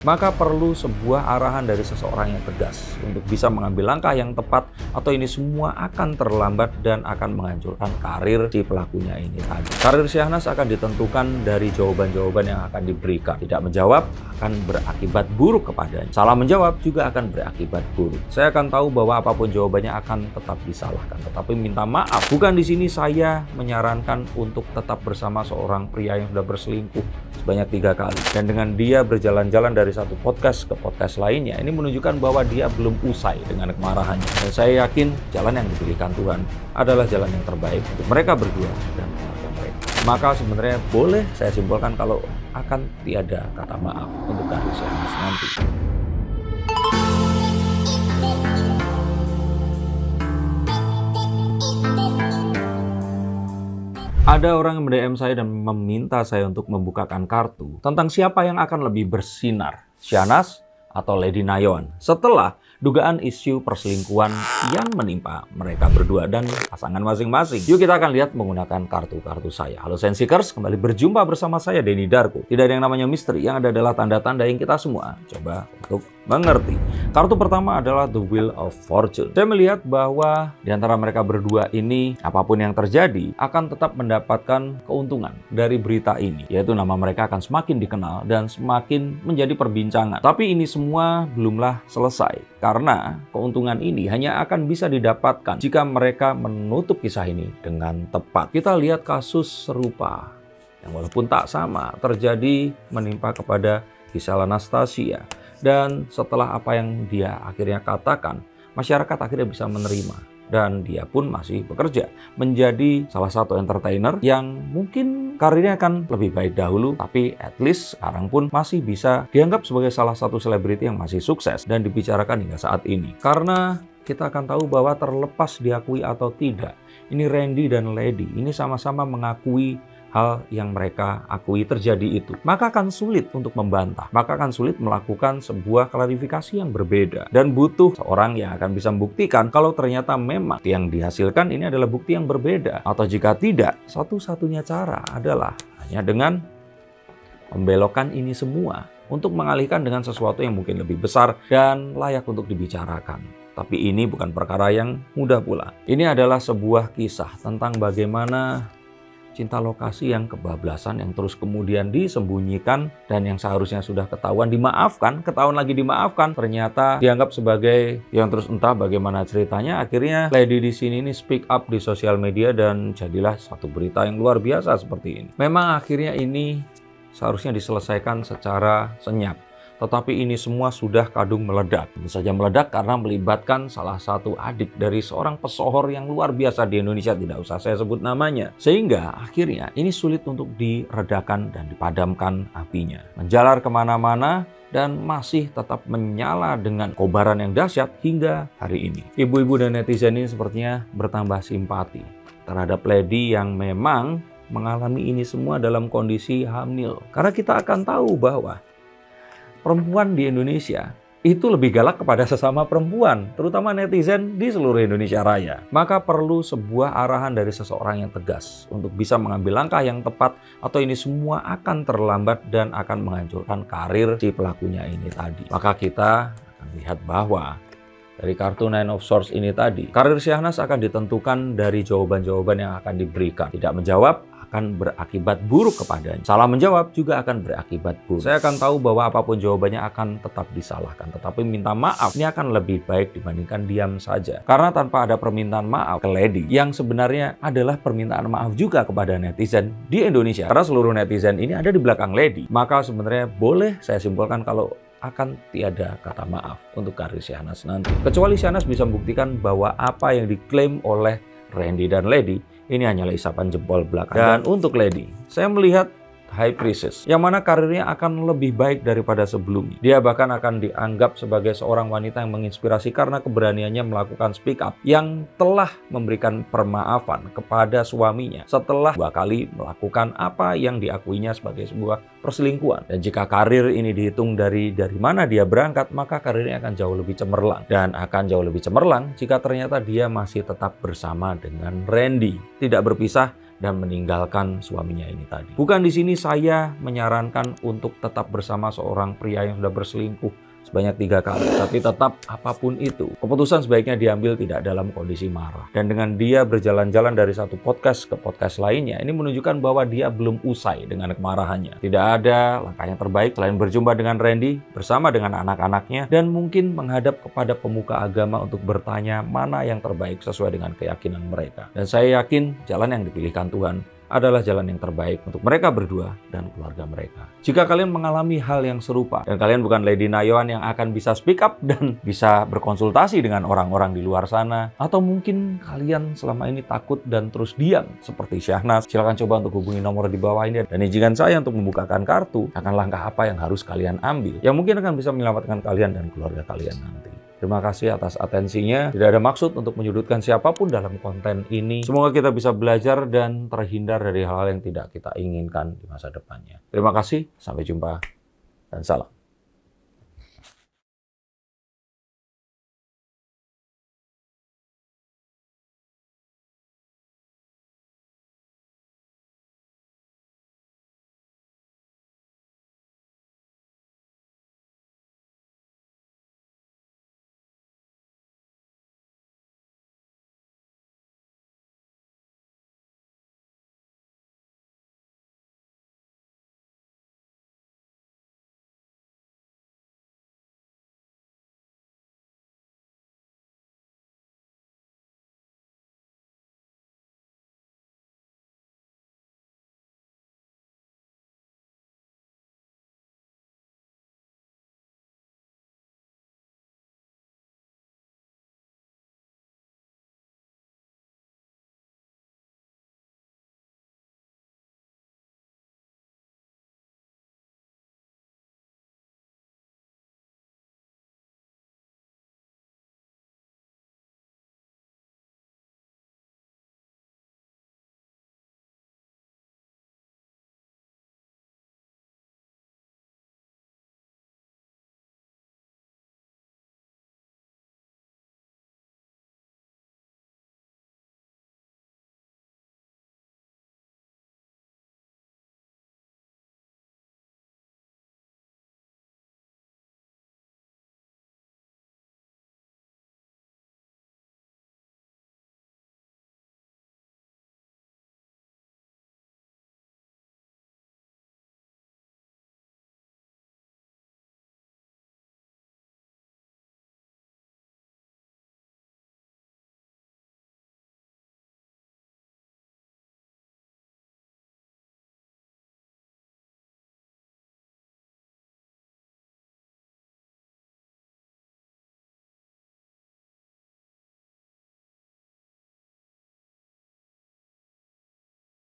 Maka perlu sebuah arahan dari seseorang yang tegas untuk bisa mengambil langkah yang tepat, atau ini semua akan terlambat dan akan menghancurkan karir si pelakunya ini tadi. Karir Syahnas akan ditentukan dari jawaban-jawaban yang akan diberikan. Tidak menjawab akan berakibat buruk kepadanya. Salah menjawab juga akan berakibat buruk. Saya akan tahu bahwa apapun jawabannya akan tetap disalahkan, tetapi minta maaf. Bukan di sini saya menyarankan untuk tetap bersama seorang pria yang sudah berselingkuh sebanyak 3 kali. Dan dengan dia berjalan-jalan dari satu podcast ke podcast lainnya, ini menunjukkan bahwa dia belum usai dengan kemarahannya. Dan saya yakin jalan yang dipilihkan Tuhan adalah jalan yang terbaik untuk mereka berdua dan keluarga mereka. Maka sebenarnya boleh saya simpulkan kalau akan tiada kata maaf untuk karir Syahnas nanti. Ada orang yang mendm saya dan meminta saya untuk membukakan kartu tentang siapa yang akan lebih bersinar, Syahnas atau Lady Nayon, setelah dugaan isu perselingkuhan yang menimpa mereka berdua dan pasangan masing-masing. Yuk kita akan lihat menggunakan kartu-kartu saya. Halo Sensikers, kembali berjumpa bersama saya Denny Darko. Tidak ada yang namanya misteri, yang ada adalah tanda-tanda yang kita semua coba untuk mengerti. Kartu pertama adalah The Wheel of Fortune. Saya melihat bahwa di antara mereka berdua ini, apapun yang terjadi akan tetap mendapatkan keuntungan dari berita ini, yaitu nama mereka akan semakin dikenal dan semakin menjadi perbincangan. Tapi ini semua belumlah selesai, karena keuntungan ini hanya akan bisa didapatkan jika mereka menutup kisah ini dengan tepat. Kita lihat kasus serupa yang walaupun tak sama terjadi menimpa kepada Giselle Anastasia. Dan setelah apa yang dia akhirnya katakan, masyarakat akhirnya bisa menerima. Dan dia pun masih bekerja menjadi salah satu entertainer yang mungkin karirnya akan lebih baik dahulu, tapi at least sekarang pun masih bisa dianggap sebagai salah satu selebriti yang masih sukses dan dibicarakan hingga saat ini. Karena kita akan tahu bahwa terlepas diakui atau tidak, ini Randy dan Lady ini sama-sama mengakui hal yang mereka akui terjadi itu. Maka akan sulit untuk membantah. Maka akan sulit melakukan sebuah klarifikasi yang berbeda. Dan butuh seorang yang akan bisa membuktikan kalau ternyata memang yang dihasilkan ini adalah bukti yang berbeda. Atau jika tidak, satu-satunya cara adalah hanya dengan membelokkan ini semua untuk mengalihkan dengan sesuatu yang mungkin lebih besar dan layak untuk dibicarakan. Tapi ini bukan perkara yang mudah pula. Ini adalah sebuah kisah tentang bagaimana cinta lokasi yang kebablasan, yang terus kemudian disembunyikan dan yang seharusnya sudah ketahuan dimaafkan, ketahuan lagi dimaafkan, ternyata dianggap sebagai yang terus entah bagaimana ceritanya. Akhirnya Lady di sini ini speak up di sosial media dan jadilah satu berita yang luar biasa seperti ini. Memang akhirnya ini seharusnya diselesaikan secara senyap. Tetapi ini semua sudah kadung meledak. Tentu saja meledak karena melibatkan salah satu adik dari seorang pesohor yang luar biasa di Indonesia. Tidak usah saya sebut namanya. Sehingga akhirnya ini sulit untuk diredakan dan dipadamkan apinya. Menjalar kemana-mana dan masih tetap menyala dengan kobaran yang dahsyat hingga hari ini. Ibu-ibu dan netizen ini sepertinya bertambah simpati terhadap Lady yang memang mengalami ini semua dalam kondisi hamil. Karena kita akan tahu bahwa perempuan di Indonesia itu lebih galak kepada sesama perempuan, terutama netizen di seluruh Indonesia Raya. Maka perlu sebuah arahan dari seseorang yang tegas untuk bisa mengambil langkah yang tepat, atau ini semua akan terlambat dan akan menghancurkan karir si pelakunya ini tadi. Maka kita akan lihat bahwa dari kartu Nine of Swords ini tadi, karir Syahnas akan ditentukan dari jawaban-jawaban yang akan diberikan. Tidak menjawab akan berakibat buruk kepadanya. Salah menjawab juga akan berakibat buruk. Saya akan tahu bahwa apapun jawabannya akan tetap disalahkan. Tetapi minta maaf ini akan lebih baik dibandingkan diam saja. Karena tanpa ada permintaan maaf ke Lady, yang sebenarnya adalah permintaan maaf juga kepada netizen di Indonesia. Karena seluruh netizen ini ada di belakang Lady. Maka sebenarnya boleh saya simpulkan kalau akan tiada kata maaf untuk karir Syahnas nanti. Kecuali Syahnas bisa membuktikan bahwa apa yang diklaim oleh Randy dan Lady ini hanyalah isapan jempol belaka. Dan untuk Lady, saya melihat High Priestess, yang mana karirnya akan lebih baik daripada sebelumnya. Dia bahkan akan dianggap sebagai seorang wanita yang menginspirasi karena keberaniannya melakukan speak up, yang telah memberikan permaafan kepada suaminya setelah 2 kali melakukan apa yang diakuinya sebagai sebuah perselingkuhan. Dan jika karir ini dihitung dari mana dia berangkat, maka karirnya akan jauh lebih cemerlang. Dan akan jauh lebih cemerlang jika ternyata dia masih tetap bersama dengan Randy, tidak berpisah dan meninggalkan suaminya ini tadi. Bukan di sini saya menyarankan untuk tetap bersama seorang pria yang sudah berselingkuh sebanyak 3 kali. Tapi tetap apapun itu, keputusan sebaiknya diambil tidak dalam kondisi marah. Dan dengan dia berjalan-jalan dari satu podcast ke podcast lainnya, ini menunjukkan bahwa dia belum usai dengan kemarahannya. Tidak ada langkah yang terbaik selain berjumpa dengan Randy bersama dengan anak-anaknya dan mungkin menghadap kepada pemuka agama untuk bertanya mana yang terbaik sesuai dengan keyakinan mereka. Dan saya yakin jalan yang dipilihkan Tuhan adalah jalan yang terbaik untuk mereka berdua dan keluarga mereka. Jika kalian mengalami hal yang serupa dan kalian bukan Lady Nayawan yang akan bisa speak up dan bisa berkonsultasi dengan orang-orang di luar sana, atau mungkin kalian selama ini takut dan terus diam seperti Syahnas, silakan coba untuk hubungi nomor di bawah ini dan izinkan saya untuk membukakan kartu akan langkah apa yang harus kalian ambil yang mungkin akan bisa menyelamatkan kalian dan keluarga kalian nanti. Terima kasih atas atensinya. Tidak ada maksud untuk menyudutkan siapapun dalam konten ini. Semoga kita bisa belajar dan terhindar dari hal-hal yang tidak kita inginkan di masa depannya. Terima kasih, sampai jumpa, dan salam.